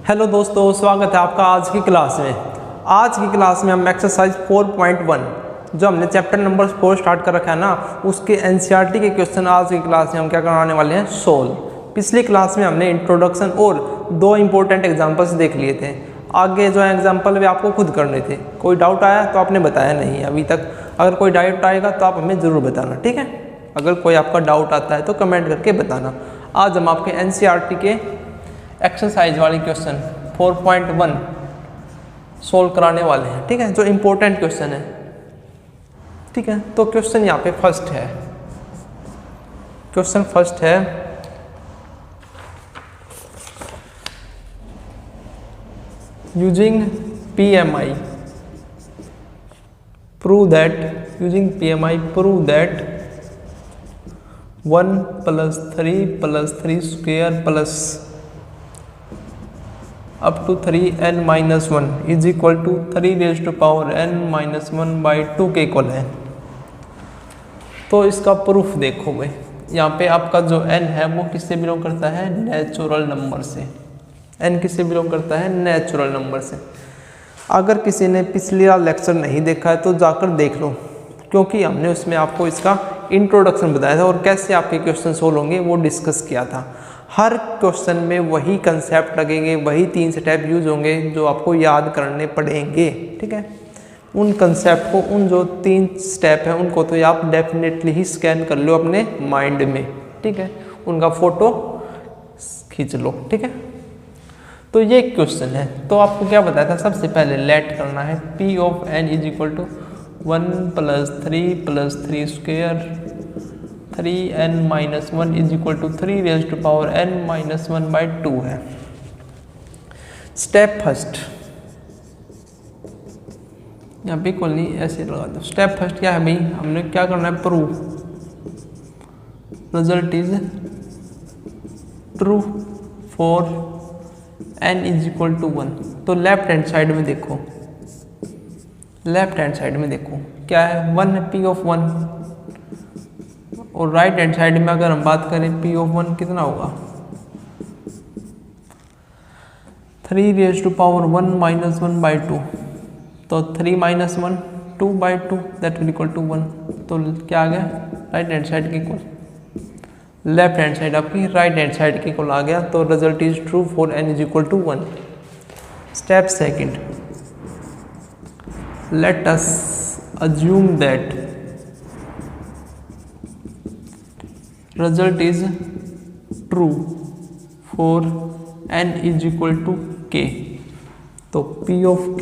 Hello दोस्तों, स्वागत है आपका आज की क्लास में। आज की क्लास में हम एक्सरसाइज 4.1 जो हमने चैप्टर नंबर 4 स्टार्ट कर रखा है ना, उसके एनसीईआरटी के क्वेश्चन आज की क्लास में हम क्या कराने वाले हैं, सोल्व। पिछली क्लास में हमने इंट्रोडक्शन और 2 इंपॉर्टेंट एग्जाम्पल्स देख लिए थे। आगे जो एग्जाम्पल वे आपको खुद करने थे। कोई डाउट आया तो आपने बताया नहीं अभी तक। अगर कोई डाउट आएगा तो आप हमें ज़रूर बताना, ठीक है। अगर कोई आपका डाउट आता है तो कमेंट करके बताना। आज हम आपके एनसीईआरटी के एक्सरसाइज वाली क्वेश्चन 4.1 सोल्व कराने वाले हैं, ठीक है, जो इम्पोर्टेंट क्वेश्चन है, ठीक है। तो क्वेश्चन यहाँ पे फर्स्ट है, क्वेश्चन फर्स्ट है using PMI prove that 1 + 3 + 3 square plus up to 3n-1 is equal to 3n-1/2 के इक्वल है। तो इसका प्रूफ देखो भाई, यहाँ पे आपका जो n है वो किससे बिलोंग करता है, नेचुरल नंबर से। n किससे बिलोंग करता है, नेचुरल नंबर से। अगर किसी ने पिछली वाला लेक्चर नहीं देखा है तो जाकर देख लो, क्योंकि हमने उसमें आपको इसका इंट्रोडक्शन बताया था और कैसे आपके क्वेश्चन सोल्व होंगे वो डिस्कस किया था। हर क्वेश्चन में वही कंसेप्ट लगेंगे, वही 3 स्टेप यूज होंगे जो आपको याद करने पड़ेंगे, ठीक है। उन कंसेप्ट को, उन जो 3 स्टेप हैं उनको तो आप डेफिनेटली ही स्कैन कर लो अपने माइंड में, ठीक है। उनका फोटो खींच लो, ठीक है। तो ये क्वेश्चन है। तो आपको क्या बताया था, सबसे पहले लेट करना है P of n is equal to 1 + 3 + 3 square 3n-1 is equal to 3n-1/2 है। स्टेप फर्स्ट यहाँ पे कोई नहीं, ऐसे लगा दो। स्टेप फर्स्ट क्या है भाई, हमने क्या करना है, prove result is true for n is equal to 1। तो लेफ्ट हैंड साइड में देखो, लेफ्ट हैंड साइड में देखो क्या है, 1 है P ऑफ 1, और राइट हैंड साइड में अगर हम बात करें P ऑफ 1 कितना होगा, 3n-1/2। तो 3 - 1 2/2 दैट विल इक्वल टू 1। तो क्या आ गया, राइट हैंड साइड के इक्वल, लेफ्ट हैंड साइड आपकी राइट हैंड साइड के इक्वल आ गया। तो result is true for n is equal to 1। Step second, let us assume that result is true for n is equal to k। तो P of k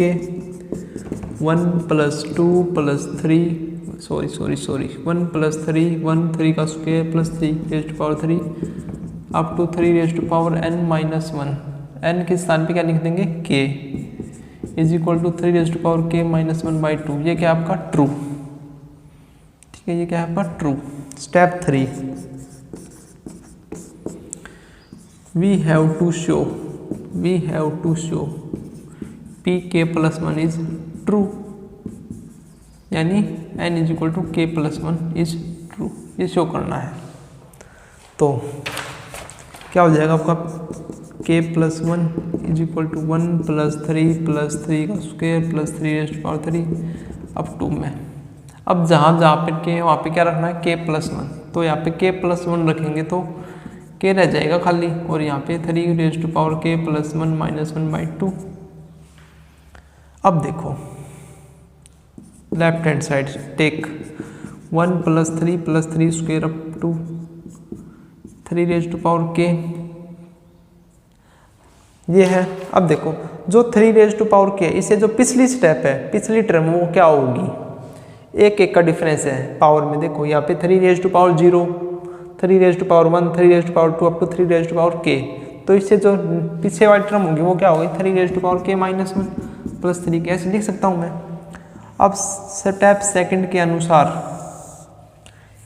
1 + 2 + 3 1 + 3 1 3 का square plus 3 up to 3n-1। n के स्थान पे क्या लिख देंगे, k is equal to 3k-1/2। ये क्या आपका ट्रू, ठीक है, ये क्या है आपका true. Step 3, we have to show pk + 1 is true, यानी n is equal to k + 1 is true, ये शो करना है। तो क्या हो जाएगा आपका, k + 1 इज इक्वल टू 1 + 3 + 3 का square plus 3n up to में। अब जहाँ पे k है वहाँ पे क्या रखना है, k + 1। तो यहाँ पे k + 1 रखेंगे तो k रह जाएगा खाली, और यहाँ पे 3k + 1 - 1/2। अब देखो left hand side take 1 + 3 + 3 square up to 3k, ये है। अब देखो जो 3k है, इसे जो पिछली स्टेप है, पिछली टर्म वो क्या होगी, 1 का डिफरेंस है पावर में। देखो यहाँ पे 3 0 3 1 3 2 अप टू 3k। तो इससे जो पीछे वाली टर्म होगी वो क्या होगी, 3k -1 + 3k, ऐसे लिख सकता हूँ मैं। अब स्टेप सेकंड के अनुसार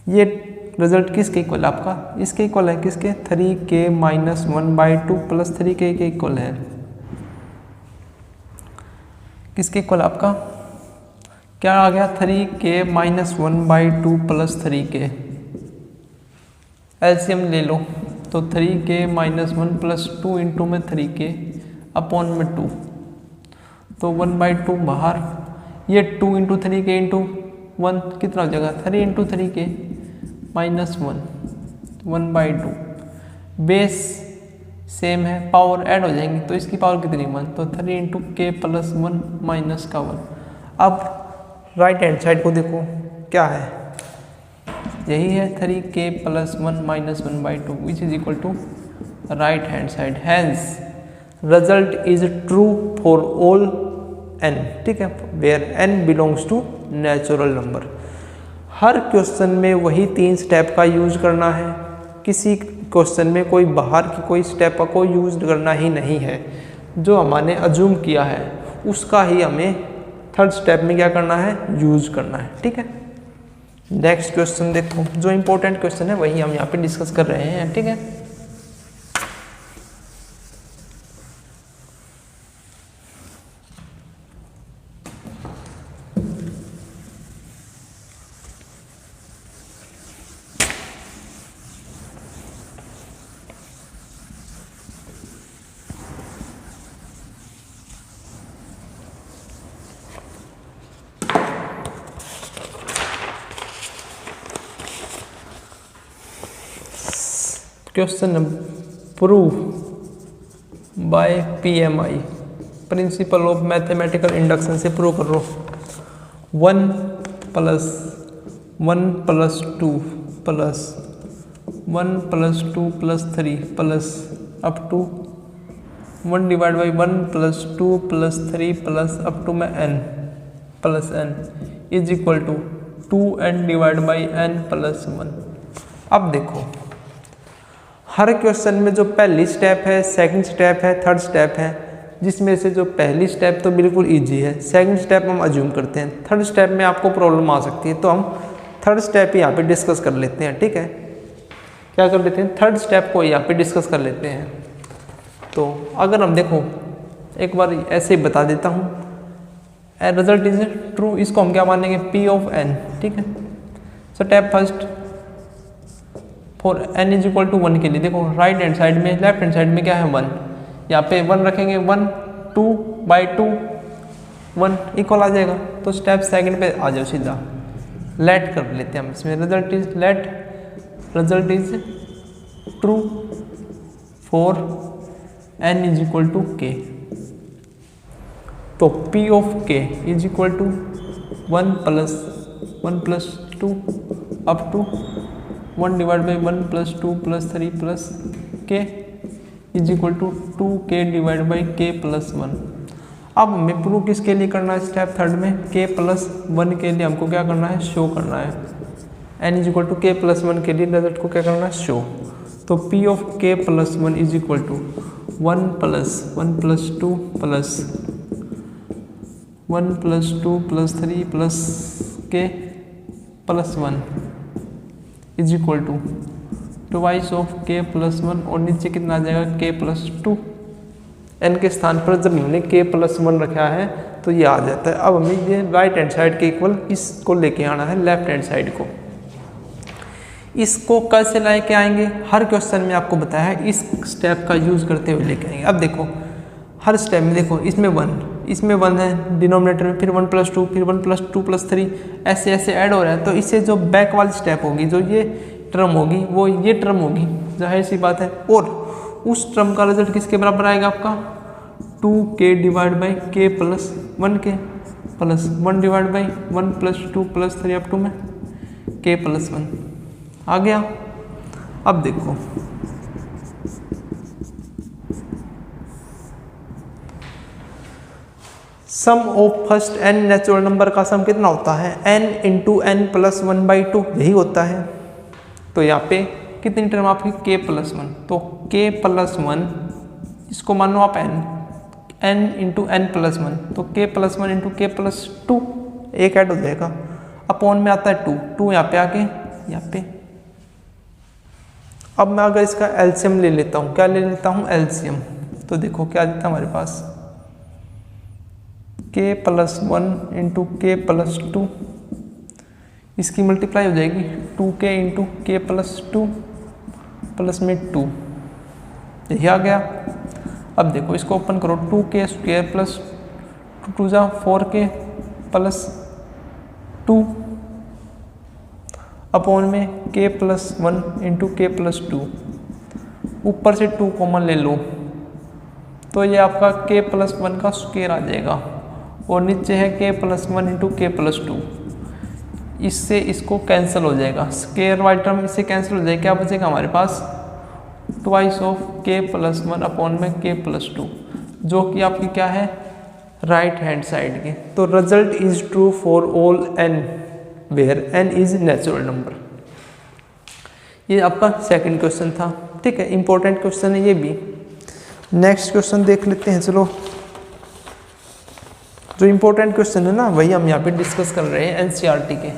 ये रिजल्ट किसके इक्वल है आपका, इसके इक्वल है, किसके, 3k-1/2 + 3k के इक्वल है। किसके इक्वल आपका, क्या आ गया, 3k-1/2 + 3k। एलसीएम ले लो तो 3k - 1 + 2 इंटू में 3k अपॉन में 2, तो 1/2 बाहर, ये 2 इंटू 3k इंटू 1 कितना हो जाएगा 3 इंटू 3k -1, 1/2। बेस सेम है, पावर ऐड हो जाएंगी तो इसकी पावर कितनी 1, तो 3 इंटू k प्लस 1 माइनस का 1। अब राइट हैंड साइड को देखो क्या है, यही है 3k plus 1 minus 1/2 which is equal to right hand side. Hence result is true for all n, ठीक है, where n belongs to natural number. हर क्वेश्चन में वही 3 स्टेप का यूज करना है, किसी क्वेश्चन में कोई बाहर की कोई स्टेप का कोई यूज करना ही नहीं है। जो हमने अज्यूम किया है उसका ही हमें थर्ड स्टेप में क्या करना है, यूज करना है, ठीक है। नेक्स्ट क्वेश्चन देखो, जो इंपॉर्टेंट क्वेश्चन है वही हम यहाँ पे डिस्कस कर रहे हैं, ठीक है। Question prove by PMI, principle of mathematical induction से प्रूव करो। 1 + 1 + 2 plus 1 + 2 + 3 plus up to 1 / 1 + 2 + 3 plus up to में n plus n is equal to 2n / n + 1। अब देखो हर क्वेश्चन में जो पहली स्टेप है, सेकंड स्टेप है, थर्ड स्टेप है, जिसमें से जो पहली स्टेप तो बिल्कुल इजी है, सेकंड स्टेप हम अज्यूम करते हैं, थर्ड स्टेप में आपको प्रॉब्लम आ सकती है, तो हम थर्ड स्टेप यहाँ पे डिस्कस कर लेते हैं, ठीक है। क्या कर लेते हैं, थर्ड स्टेप को यहाँ पे डिस्कस कर लेते हैं। तो अगर हम देखो एक बार ऐसे ही बता देता हूँ, रिजल्ट इज ट्रू, इसको हम क्या मानेंगे P(n), ठीक है। Step first for n is equal to 1 के लिए देखो राइट हैंड साइड में, लेफ्ट हैंड साइड में क्या है 1, यहाँ पे 1 रखेंगे, 1 2/2 1 इक्वल आ जाएगा। तो स्टेप सेकंड पे आ जाओ सीधा, लेट कर लेते हैं हम इसमें, result is let, result is true for n is equal to k। तो P(k) is equal to 1 + 1 + 2 up to 1 / 1 + 2 + 3 + k is equal to 2k / k + 1। अब हमें प्रूव किसके लिए करना है, स्टेप थर्ड में k + 1 के लिए हमको क्या करना है, शो करना है। n is equal to k + 1 के लिए रिजल्ट को क्या करना है, शो। तो P(k + 1 is equal to 1 + 1 + 2 + 1 + 2 + 3 + k + 1 is equal to twice of k + 1, और नीचे कितना आ जाएगा k + 2। n के स्थान पर जब हमने k + 1 रखा है तो ये आ जाता है। अब हमें ये राइट हैंड साइड के इक्वल इसको लेके आना है, लेफ्ट हैंड साइड को। इसको कैसे लेके आएंगे, हर क्वेश्चन में आपको बताया है इस स्टेप का यूज करते हुए लेके आएंगे। अब देखो हर स्टेप में देखो इसमें 1 है डिनोमिनेटर में, फिर 1 + 2, फिर 1 + 2 + 3 ऐसे ऐसे ऐड हो रहा है। तो इससे जो बैक वाली स्टेप होगी, जो ये टर्म होगी वो ये टर्म होगी, जाहिर सी बात है। और उस टर्म का रिजल्ट किसके बराबर आएगा आपका, 2k / k + 1k plus 1 / 1 + 2 + 3 up to में k + 1 आ गया। अब देखो sum of first n natural number का सम कितना होता है, n × n + 1/2 यही होता है। तो यहाँ पे कितनी टर्म आपकी k + 1, तो k + 1 इसको मानो आप n × n + 1, तो k + 1 × k + 2 एक ऐड हो जाएगा, अपॉन में आता है 2 यहाँ पे आके यहाँ पे। अब मैं अगर इसका एलसीएम ले लेता हूँ, क्या ले लेता हूँ एलसीएम, तो देखो क्या देता है हमारे पास, k + 1 × k + 2, इसकी मल्टीप्लाई हो जाएगी 2k × k + 2 प्लस में 2, यही आ गया। अब देखो इसको ओपन करो, 2k स्क्वायर प्लस 2 जा 4k प्लस 2 अपॉन में k प्लस 1 इंटू के प्लस 2, ऊपर से 2 कॉमन ले लो तो ये आपका k प्लस 1 का स्क्वायर आ जाएगा, और नीचे है k प्लस 1 इंटू के प्लस 2, इससे इसको कैंसिल हो जाएगा, स्क्वायर वाली टर्म इससे कैंसिल हो जाएगा। क्या बचेगा हमारे पास, twice of k plus 1 upon में k प्लस 2, जो कि आपकी क्या है, राइट हैंड साइड की। तो result is true for all n where n is natural number. ये आपका सेकंड क्वेश्चन था, ठीक है, इंपॉर्टेंट क्वेश्चन है ये भी। नेक्स्ट क्वेश्चन देख लेते हैं, चलो। जो इंपॉर्टेंट क्वेश्चन है ना वही हम यहाँ पे डिस्कस कर रहे हैं एनसीईआरटी के।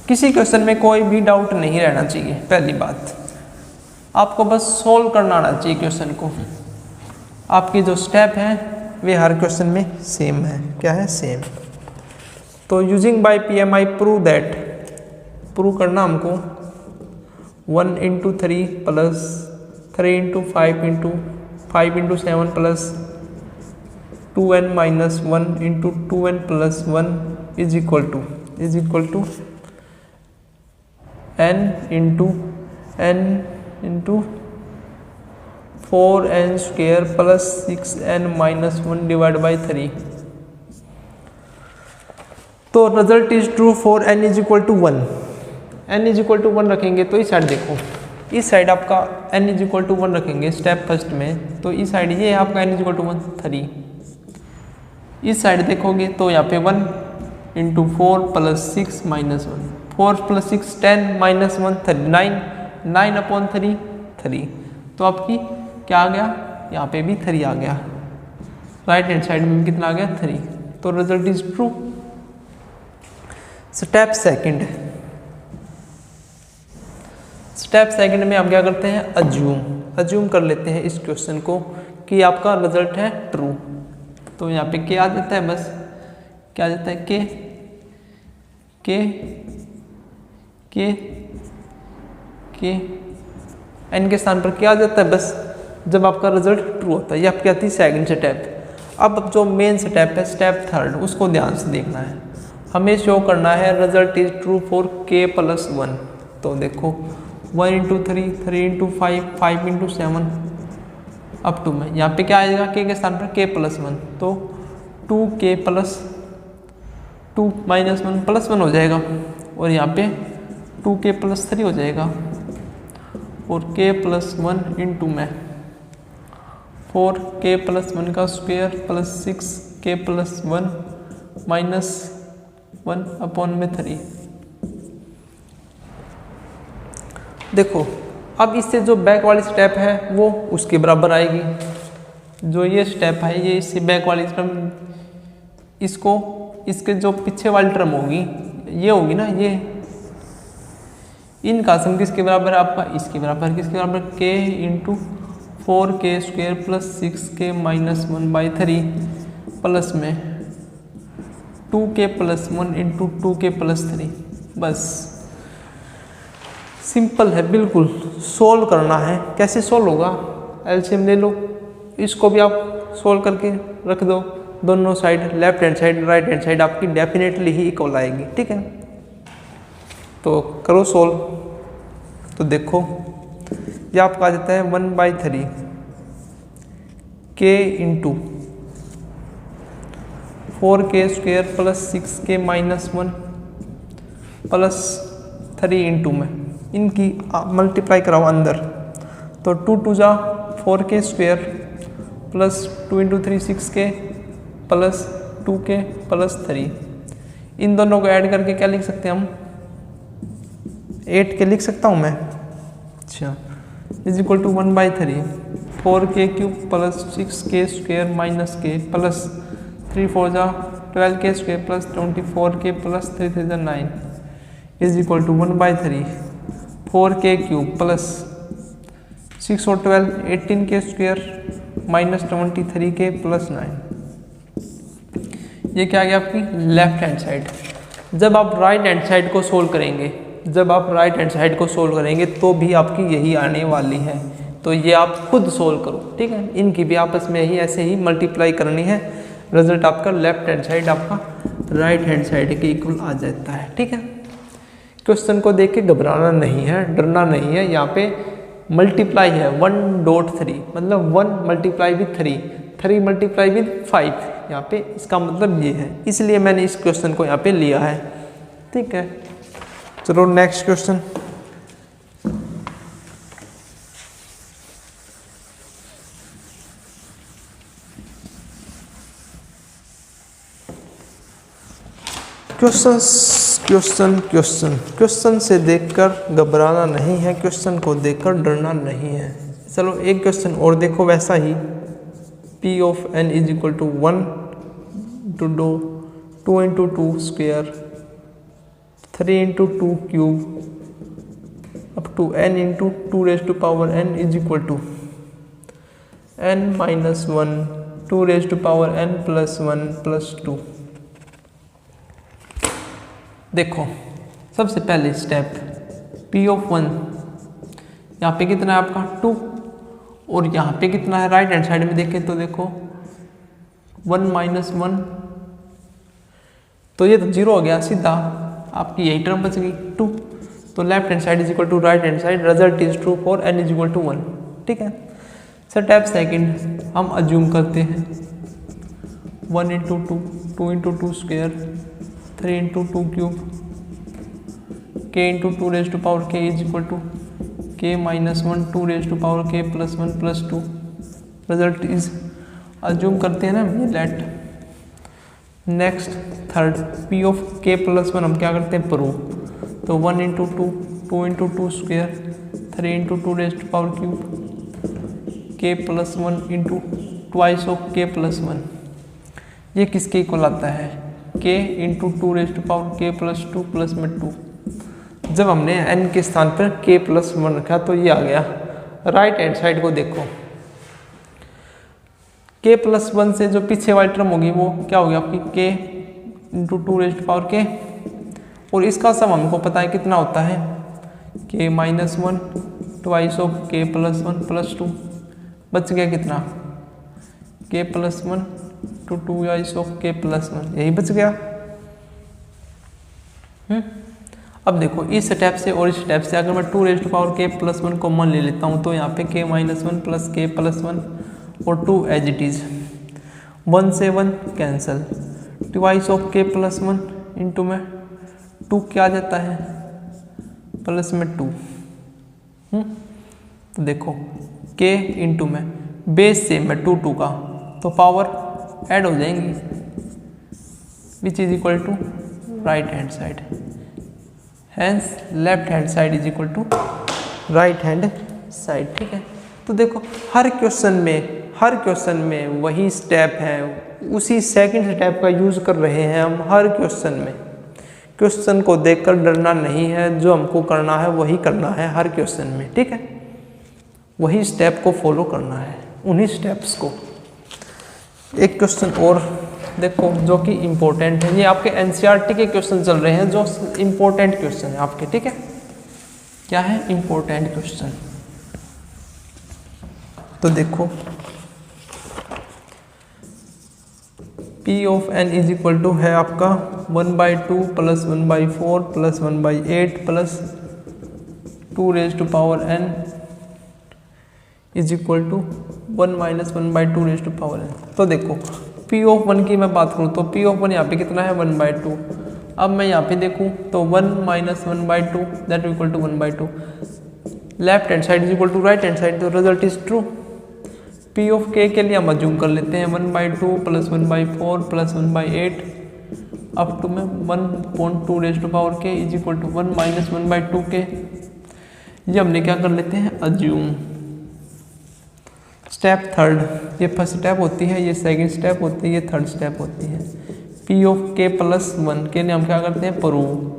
किसी क्वेश्चन में कोई भी डाउट नहीं रहना चाहिए, पहली बात। आपको बस सोल्व करना आना चाहिए क्वेश्चन को। आपकी जो स्टेप है वे हर क्वेश्चन में सेम है। क्या है, सेम। तो using by PMI prove that, prove करना हमको 1 into 3 plus 3 into 5 into 5 into 7 plus 2n minus 1 into 2n plus 1 is equal to n into 4n square plus 6n minus 1 divide by 3। तो result is true for n is equal to 1। n is equal to 1 रखेंगे तो इस side देखो, इस side आपका n is equal to 1 रखेंगे step first में, तो इस साइड ये आपका n इज इक्वल टू 1 3। इस साइड देखोगे तो यहाँ पे 1 into 4 plus 6 minus 1, 4 plus 6 10 minus 1 39, 9 upon 3 3। तो आपकी क्या आ गया, यहाँ पे भी 3 आ गया, राइट हैंड साइड में कितना आ गया 3। तो result is true. Step second, step second में हम क्या करते हैं, अज्यूम कर लेते हैं इस क्वेश्चन को कि आपका रिजल्ट है ट्रू। तो यहाँ पे क्या आ जाता है, बस क्या आ जाता है, के n के स्थान पर क्या आ जाता है, बस जब आपका रिजल्ट ट्रू होता है। ये आपकी आती है सेकंड स्टेप। अब जो मेन स्टेप है, स्टेप थर्ड, उसको ध्यान से देखना है। हमें शो करना है result is true for k plus 1। तो देखो 1 into 3, 3 into 5, 5 into 7 up to में यहाँ पे क्या आएगा, k के स्थान पर k प्लस 1, तो 2k प्लस 2 माइनस 1 प्लस 1 हो जाएगा, और यहाँ पे 2k प्लस 3 हो जाएगा, और k प्लस 1 इंटू में 4k प्लस 1 का square plus 6k plus 1 minus 1 upon में 3। देखो अब इससे जो बैक वाली स्टेप है वो उसके बराबर आएगी। जो ये स्टेप है ये इससे बैक वाली टर्म, इसको इसके जो पीछे वाली टर्म होगी ये होगी ना, ये इनका सम किसके बराबर है, आपका इसके बराबर। किसके बराबर, k into 4k square plus 6k minus 1 by 3 plus में 2k plus 1 into 2k plus 3। बस सिंपल है बिल्कुल, सोल्व करना है। कैसे सोल्व होगा, एलसीएम ले लो, इसको भी आप सोल्व करके रख दो, दोनों side left hand side right hand side आपकी डेफिनेटली ही इक्वल आएगी, ठीक है। तो करो सोल्व। तो देखो ये आपका आ जाता है 1/3 k into 4k square plus 6k minus 1 plus 3 into में इनकी मल्टीप्लाई कराओ अंदर, तो 2 2 जा 4k square plus 2 into 3 6k plus 2k plus 3। इन दोनों को ऐड करके क्या लिख सकते हैं हम, 8k लिख सकता हूँ मैं। अच्छा, is equal to 1/3 4k cube plus 6k square minus k plus 3 4 जा 12k square plus 24k plus 3 3 जा 9 is equal to 1/3 4k cube plus 6 और 12 18k square minus 23k plus 9। ये क्या आ गया आपकी लेफ्ट हैंड साइड। जब आप राइट हैंड साइड को सोल्व करेंगे जब आप राइट हैंड साइड को सोल्व करेंगे तो भी आपकी यही आने वाली है। तो ये आप खुद सोल्व करो, ठीक है। इनकी भी आपस में ही ऐसे ही मल्टीप्लाई करनी है, रिजल्ट आपका लेफ्ट हैंड साइड आपका राइट हैंड साइड के इक्वल आ जाता है, ठीक है। क्वेश्चन को देख के घबराना नहीं है, डरना नहीं है। यहाँ पे मल्टीप्लाई है 1.3, मतलब 1 मल्टीप्लाई विथ 3 मल्टीप्लाई विथ 5, यहाँ पे इसका मतलब ये है, इसलिए मैंने इस क्वेश्चन को यहाँ पे लिया है, ठीक है। चलो नेक्स्ट क्वेश्चन। क्वेश्चन से देखकर घबराना नहीं है, क्वेश्चन को देखकर डरना नहीं है। चलो एक क्वेश्चन और देखो वैसा ही। P of n is equal to 1 to 2 into 2 square 3 into 2 cube up to n into 2 raised to power n is equal to n minus 1 2 raised to power n plus 1 plus 2। देखो सबसे पहले step P of 1 यहाँ पे कितना है आपका 2, और यहाँ पे कितना है राइट हैंड साइड में देखें तो देखो 1 minus 1, तो ये तो 0 हो गया सीधा, आपकी यही टर्म बच गई 2। तो left hand side is equal to right hand side, result is true for n is equal to 1, ठीक है। स्टेप सेकंड हम अज्यूम करते हैं 1 into 2 2 into 2 square 3 into 2 cube k into 2 raised to power k is equal to k minus 1 2 raised to power k plus 1 plus 2। Result is assume करते हैं ना ये let. Next third P of k plus 1 हम क्या करते हैं prove, तो 1 into 2 2 into 2 square 3 into 2 raised to power cube k plus 1 into twice of k plus 1, ये किसके इक्वल आता है k into 2 raised to power k plus 2 plus में 2। जब हमने n के स्थान पर k plus 1 रखा तो ये आ गया। राइट हैंड साइड को देखो, k plus 1 से जो पीछे वाली टर्म होगी वो क्या होगी आपकी k into 2 raised to power k, और इसका सम हमको पता है कितना होता है k minus 1 twice of k plus 1 plus 2, बच गया कितना k plus 1 to 2 of k plus 1, यही बच गया। अब देखो इस स्टेप से और इस स्टेप से अगर मैं 2 raised to power k plus 1 common ले लेता हूँ तो यहाँ पे k minus 1 plus k plus 1 और 2 एज इट इज, 1 से 1 cancel, twice of k plus 1 into में 2 क्या आ जाता है प्लस में 2। तो देखो k इंटू में बेस से में 2 का तो पावर ऐड हो जाएंगी, which is equal to right hand side, hence left hand side is equal to right hand side, ठीक है। तो देखो हर क्वेश्चन में वही स्टेप है, उसी सेकंड स्टेप का यूज कर रहे हैं हम हर क्वेश्चन में। क्वेश्चन को देखकर डरना नहीं है, जो हमको करना है वही करना है हर क्वेश्चन में, ठीक है। वही स्टेप को फॉलो करना है, उन्हीं स्टेप्स को। एक क्वेश्चन और देखो जो कि इम्पोर्टेंट है, ये आपके एनसीईआरटी के क्वेश्चन चल रहे हैं जो इम्पोर्टेंट क्वेश्चन है आपके, ठीक है। क्या है इम्पोर्टेंट क्वेश्चन, तो देखो P of n is equal to है आपका 1/2 plus 1/4 plus 1/8 plus 2 raised to power n is equal to 1 minus 1/2 raised to power n। तो देखो P of 1 की मैं बात करूँ तो P of 1 यहाँ पे कितना है 1/2। अब मैं यहाँ पे देखूँ तो 1 minus 1/2 that equal to 1/2, left hand side is equal to right hand side, तो result is true. P of k के लिए हम अज्यूम कर लेते हैं 1/2 प्लस 1/4 प्लस 1/8 अप टू में 1.2 raised to power k is equal to 1 minus 1/2 k। ये हमने क्या कर लेते हैं अज्यूम। स्टेप थर्ड, ये फर्स्ट स्टेप होती है, ये सेकंड स्टेप होती है, ये थर्ड स्टेप होती है। P of k प्लस 1 के लिए हम क्या करते हैं प्रूव।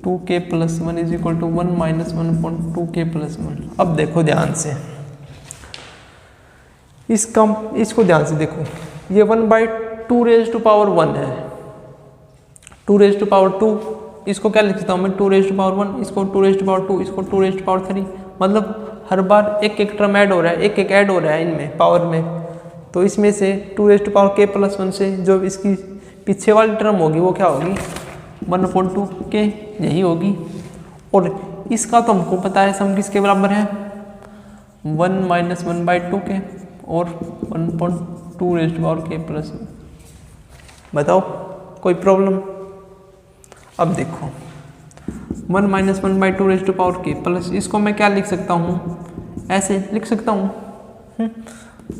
टू के plus 1 is equal to 1 minus 1.2k plus 1। अब देखो ध्यान से इसको ध्यान से देखो, ये 1/2 है, 2 इसको क्या लिख सकता हूँ मैं 2 इसको 2 इसको 2 मतलब हर बार एक टर्म ऐड हो रहा है, एक ऐड हो रहा है इनमें पावर में। तो इसमें से 2k+1 से जो इसकी पीछे वाली टर्म होगी वो क्या होगी 1/2k यही होगी। और इसका तो हमको पता है सम किसके बराबर है 1 - 1/2k और 1.2k+1। बताओ कोई प्रॉब्लम? अब देखो 1 - 1/2k प्लस इसको मैं क्या लिख सकता हूँ, ऐसे लिख सकता हूँ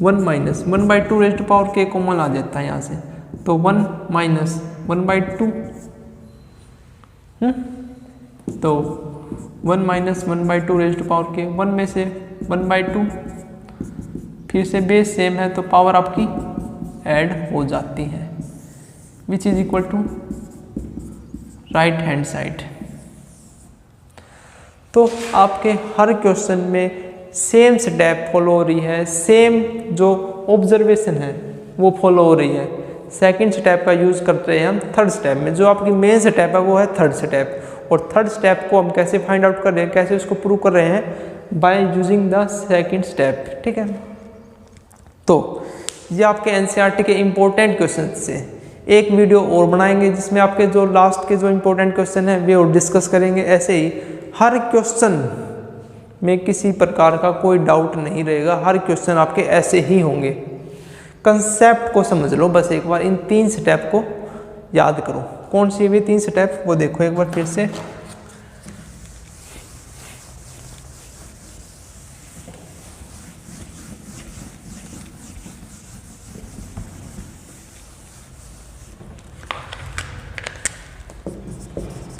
1 - 1/2k कॉमन आ जाता है यहाँ से, तो 1 - 1/2 तो 1 - 1/2k 1 में से 1/2 फिर से बेस सेम है तो पावर आपकी ऐड हो जाती है, which is equal to right hand side. तो आपके हर क्वेश्चन में सेम स्टेप फॉलो हो रही है, सेम जो ऑब्जर्वेशन है वो फॉलो हो रही है। सेकंड स्टेप का यूज़ करते हैं हम थर्ड स्टेप में, जो आपकी मेन स्टेप है वो है थर्ड स्टेप। और थर्ड स्टेप को हम कैसे फाइंड आउट कर रहे हैं, कैसे उसको प्रूव कर रहे हैं, by using the second step. ठीक है, तो ये आपके एनसीईआरटी के इम्पोर्टेंट क्वेश्चन से एक वीडियो और बनाएंगे जिसमें आपके जो लास्ट के जो इम्पोर्टेंट क्वेश्चन हैं वे और डिस्कस करेंगे। ऐसे ही हर क्वेश्चन में किसी प्रकार का कोई डाउट नहीं रहेगा, हर क्वेश्चन आपके ऐसे ही होंगे। कंसेप्ट को समझ लो बस एक बार, इन 3 स्टेप को याद करो। कौन सी वे 3 स्टेप वो देखो एक बार फिर से।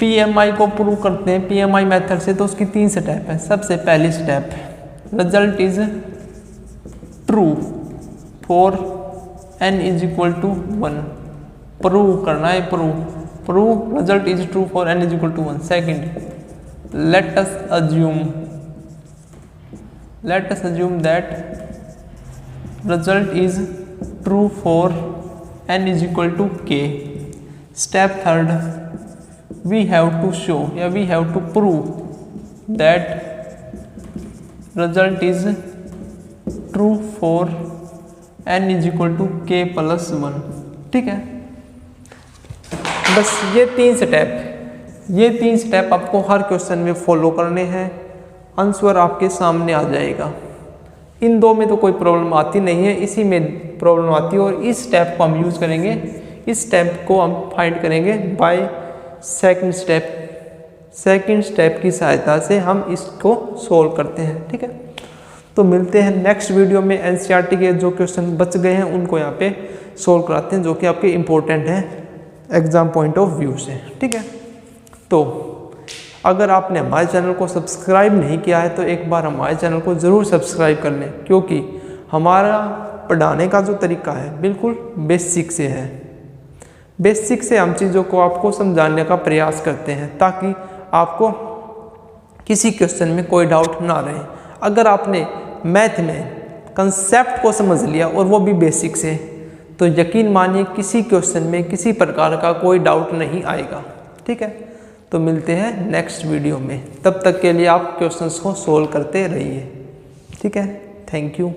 पीएमआई को प्रूव करते हैं पीएमआई मेथड से, तो उसकी 3 स्टेप है। सबसे पहली step, result is true for n = 1। Prove करना है, prove result is true for n = 1। Second, let us assume that result is true for n = k। Step third, we have to show या we have to prove that result is true for n = k+1। ठीक है, बस ये 3 step आपको हर question में follow करने हैं, answer आपके सामने आ जाएगा। इन 2 में तो कोई प्रॉब्लम आती नहीं है, इसी में प्रॉब्लम आती है। और इस स्टेप को हम यूज़ करेंगे, इस स्टेप को हम फाइंड करेंगे बाय सेकंड स्टेप की सहायता से हम इसको सोल्व करते हैं। ठीक है, तो मिलते हैं नेक्स्ट वीडियो में। एनसीईआरटी के जो क्वेश्चन बच गए हैं उनको यहाँ पे सोल्व कराते हैं, जो कि आपके इम्पोर्टेंट हैं एग्जाम पॉइंट ऑफ व्यू से। ठीक है, तो अगर आपने हमारे चैनल को सब्सक्राइब नहीं किया है तो एक बार हमारे चैनल को ज़रूर सब्सक्राइब कर लें, क्योंकि हमारा पढ़ाने का जो तरीका है बिल्कुल बेसिक से है। बेसिक से हम चीज़ों को आपको समझाने का प्रयास करते हैं ताकि आपको किसी क्वेश्चन में कोई डाउट ना रहे। अगर आपने मैथ में कंसेप्ट को समझ लिया और वो भी बेसिक से, तो यकीन मानिए किसी क्वेश्चन में किसी प्रकार का कोई डाउट नहीं आएगा। ठीक है, तो मिलते हैं नेक्स्ट वीडियो में, तब तक के लिए आप क्वेश्चंस को सोल्व करते रहिए। ठीक है, थैंक यू।